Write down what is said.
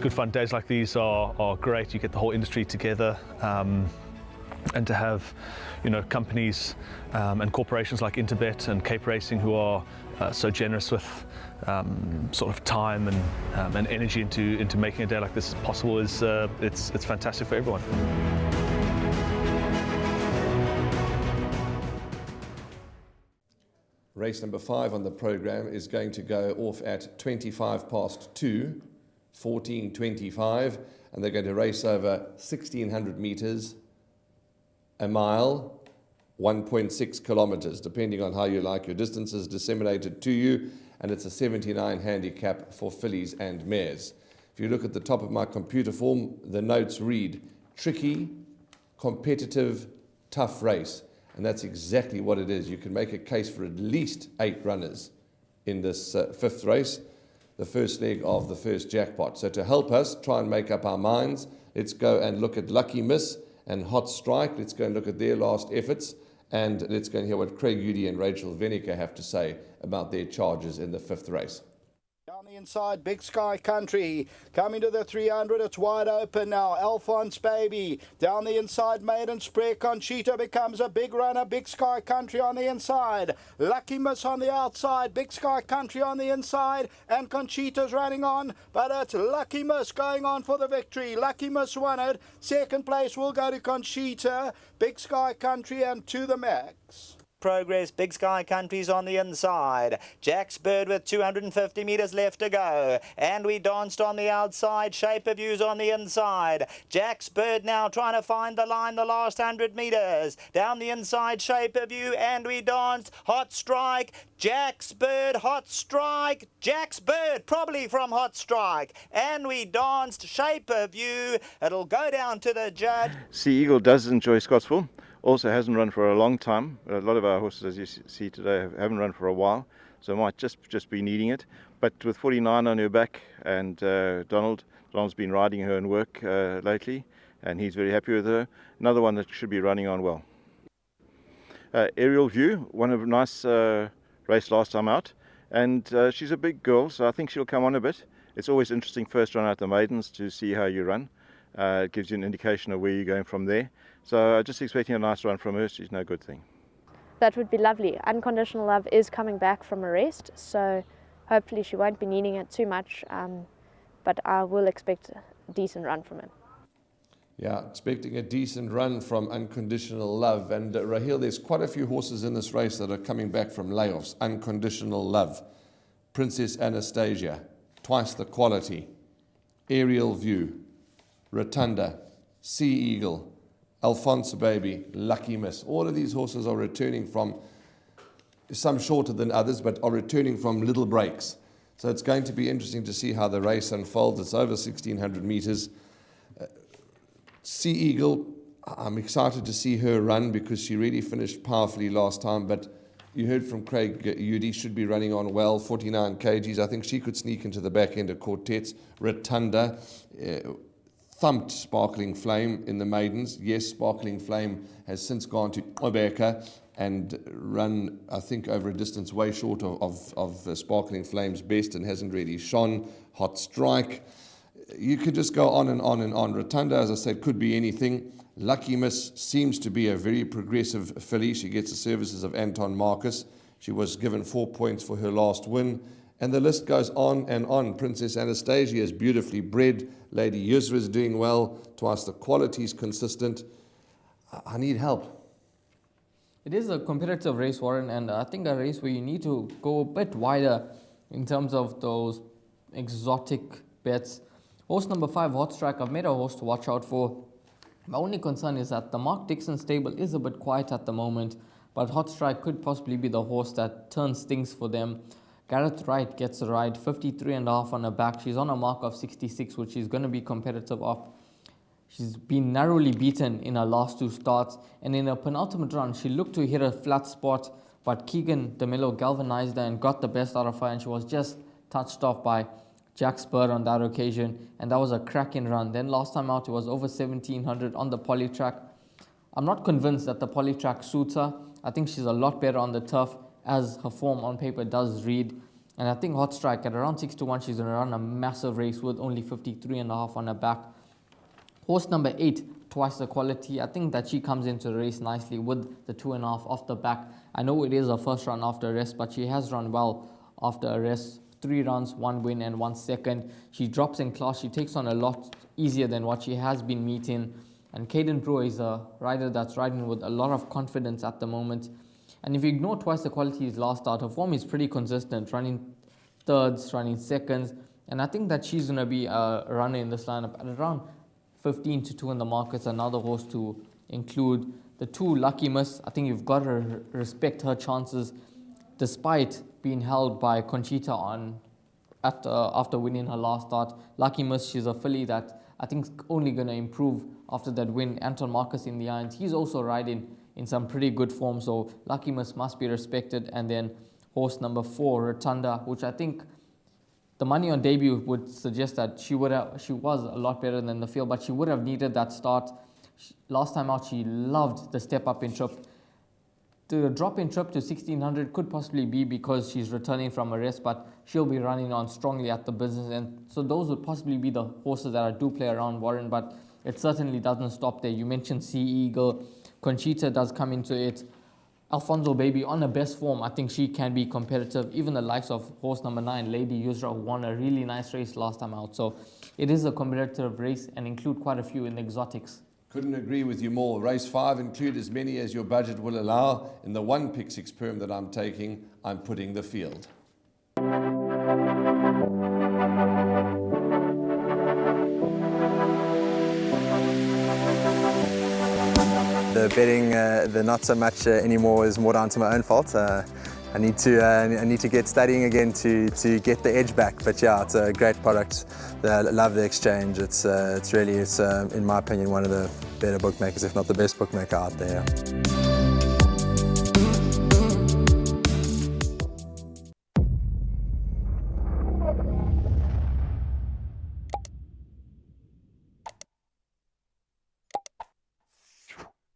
good fun. Days like these are great. You get the whole industry together, and to have, companies and corporations like Interbet and Cape Racing who are so generous with sort of time and energy into making a day like this possible is it's fantastic for everyone. Race number 5 on the program is going to go off at 2:25 14:25, and they're going to race over 1,600 meters, a mile, 1.6 kilometers, depending on how you like your distances disseminated to you, and it's a 79 handicap for fillies and mares. If you look at the top of my computer form, the notes read, tricky, competitive, tough race. And that's exactly what it is. You can make a case for at least 8 runners in this 5th race, the first leg of the first jackpot. So to help us try and make up our minds, let's go and look at Lucky Miss and Hot Strike. Let's go and look at their last efforts, and let's go and hear what Craig Udy and Rachel Venica have to say about their charges in the 5th race. Down the inside, Big Sky Country. Coming to the 300, it's wide open now. Alphonse Baby. Down the inside, Maiden Spray. Conchita becomes a big runner. Big Sky Country on the inside. Lucky Miss on the outside. Big Sky Country on the inside. And Conchita's running on. But it's Lucky Miss going on for the victory. Lucky Miss won it. Second place will go to Conchita. Big Sky Country and To The Max. Progress, Big Sky Country's on the inside. Jack's Bird with 250 metres left to go. And we danced on the outside. Shape of You's on the inside. Jack's Bird now trying to find the line the last 100 metres. Down the inside, Shape of You. And we danced. Hot Strike. Jack's Bird, Hot Strike. Jack's Bird, probably from Hot Strike. And we danced. Shape of You. It'll go down to the judge. Sea Eagle does enjoy Scottsville. Also hasn't run for a long time. A lot of our horses, as you see today, haven't run for a while, so might just be needing it. But with 49 on her back, and Donald's been riding her in work lately, and he's very happy with her. Another one that should be running on well. Aerial View, won a nice race last time out, and she's a big girl, so I think she'll come on a bit. It's always interesting first run out the maidens to see how you run. It gives you an indication of where you're going from there. So just expecting a nice run from her. She's no good thing. That would be lovely. Unconditional Love is coming back from a rest, so hopefully she won't be needing it too much, but I will expect a decent run from it. Yeah, expecting a decent run from Unconditional Love. And Raheel, there's quite a few horses in this race that are coming back from layoffs. Unconditional Love, Princess Anastasia, Twice the Quality, Aerial View, Rotunda, Sea Eagle, Alphonse Baby, Lucky Miss. All of these horses are returning from, some shorter than others, but are returning from little breaks. So it's going to be interesting to see how the race unfolds. It's over 1,600 meters. Sea Eagle, I'm excited to see her run because she really finished powerfully last time, but you heard from Craig Udy, should be running on well, 49 kgs. I think she could sneak into the back end of quartets. Rotunda, thumped Sparkling Flame in the maidens. Yes, Sparkling Flame has since gone to Obeka and run, I think, over a distance way short of Sparkling Flame's best and hasn't really shone. Hot Strike. You could just go on and on and on. Rotunda, as I said, could be anything. Lucky Miss seems to be a very progressive filly. She gets the services of Anton Marcus. She was given 4 points for her last win. And the list goes on and on. Princess Anastasia is beautifully bred. Lady Yusra is doing well. Twice the Quality is consistent. I need help. It is a competitive race, Warren, and I think a race where you need to go a bit wider in terms of those exotic bets. Horse number 5, Hot Strike, I've made a horse to watch out for. My only concern is that the Mark Dixon stable is a bit quiet at the moment, but Hot Strike could possibly be the horse that turns things for them. Gareth Wright gets a ride, 53.5 on her back. She's on a mark of 66, which she's going to be competitive of. She's been narrowly beaten in her last 2 starts, and in her penultimate run, she looked to hit a flat spot, but Keegan DeMello galvanized her and got the best out of her, and she was just touched off by Jack's Bird on that occasion, and that was a cracking run. Then last time out, it was over 1,700 on the poly track. I'm not convinced that the poly track suits her. I think she's a lot better on the turf, as her form on paper does read. And I think Hot Strike at around 6-1, she's going to run a massive race with only 53.5 on her back. Horse number 8, Twice the Quality. I think that she comes into the race nicely with the 2.5 off the back. I know it is her first run after a rest, but she has run well after a rest. 3 runs, 1 win and 1 second. She drops in class. She takes on a lot easier than what she has been meeting. And Caden Brewer is a rider that's riding with a lot of confidence at the moment. And if you ignore Twice the Quality's last start, her form is pretty consistent, running thirds, running seconds. And I think that she's going to be a runner in this lineup at around 15-2 in the markets. Another horse to include. The 2, Lucky Miss. I think you've got to respect her chances despite being held by Conchita after winning her last start. Lucky Miss, she's a filly that I think is only going to improve after that win. Anton Marcus in the irons, he's also riding in some pretty good form, so Lucky Miss must be respected. And then horse number 4, Rotunda, which I think the money on debut would suggest that she was a lot better than the field, but she would have needed that start. Last time out, she loved the step up in trip. The drop in trip to 1600 could possibly be because she's returning from a rest, but she'll be running on strongly at the business end. So those would possibly be the horses that I do play around Warren, but it certainly doesn't stop there. You mentioned Sea Eagle. Conchita does come into it. Alfonso Baby on her best form, I think she can be competitive. Even the likes of horse number 9, Lady Yusra, who won a really nice race last time out. So it is a competitive race and include quite a few in the exotics. Couldn't agree with you more. Race 5, include as many as your budget will allow. In the 1 pick 6 perm that I'm taking, I'm putting the field. The betting, the not so much anymore, is more down to my own fault. I need to get studying again to get the edge back. But yeah, it's a great product. I love the exchange. It's really, in my opinion, one of the better bookmakers, if not the best bookmaker out there.